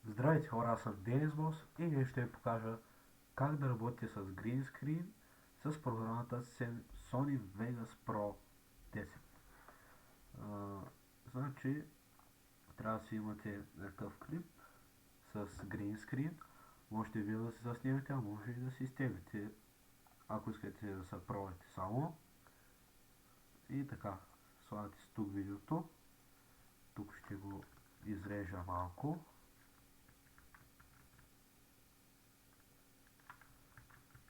Здравейте хора, аз съм Денис Бос и днес ще ви покажа как да работите с Green Screen с програмата Sony Vegas Pro 10. А, значи, трябва да си имате някакъв клип с Green Screen. Можете вие да се заснемете, а може и да си изтеглите, ако искате да се пробвате само. И така, слагате си тук видеото. Тук ще го изрежа малко.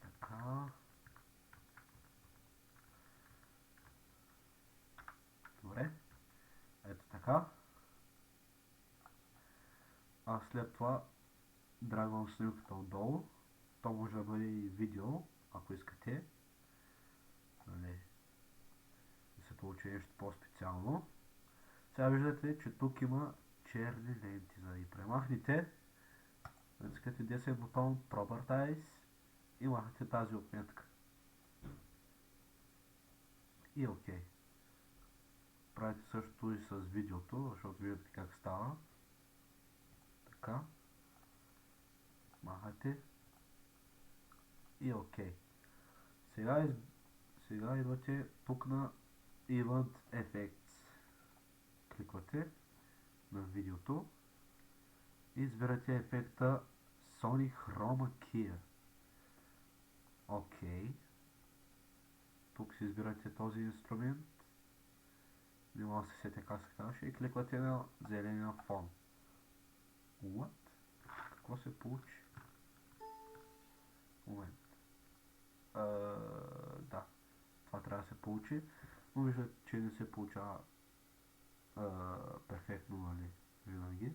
Така, добре. Ето така. А след това драгвам снимката отдолу. То може да бъде и видео, ако искате. Нали, да се получи нещо по-специално. Сега виждате, че тук има черни ленти. За да ги премахнете, натискате десен бутон Properties и махате тази отметка. И окей. Правите същото и с видеото, защото виждате как става. Така. Махате. И окей. Сега идвате тук на Event Effects. Кликвате на видеото и избирате ефекта Sony Chroma Key. Окей. Тук си избирате този инструмент. Не мога да се сетя как се казваше и кликвате на зеления фон. What? Какво се получи? Момент. Да. Това трябва да се получи. Но виждате, че не се получава перфектно, нали, винаги.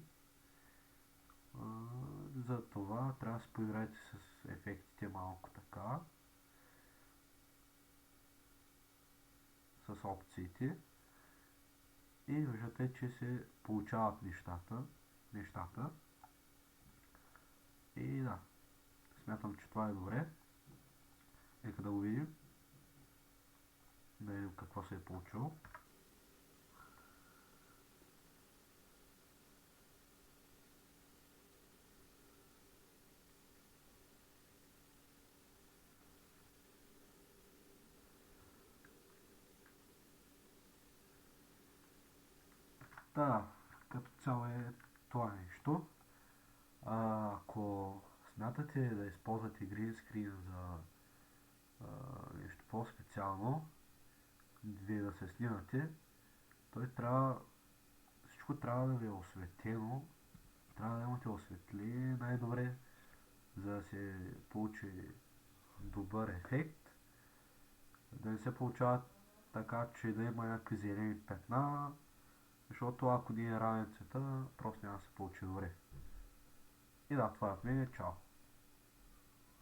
За това трябва да се поиграете с ефектите малко така. С опциите. И виждате, че се получават нещата. И да, смятам, че това е добре. Нека да го видим. Да видим какво се е получило. Да, като цяло е това нещо. Ако смятате да използвате Green Screen за нещо по-специално, вие да се снимате, всичко трябва да ви е осветено, трябва да имате осветление най-добре, за да се получи добър ефект, да не се получава така, че да има някакви зелени петна, защото ако не е равен цвета, просто няма да се получи добре. И да, това е от мен, чао!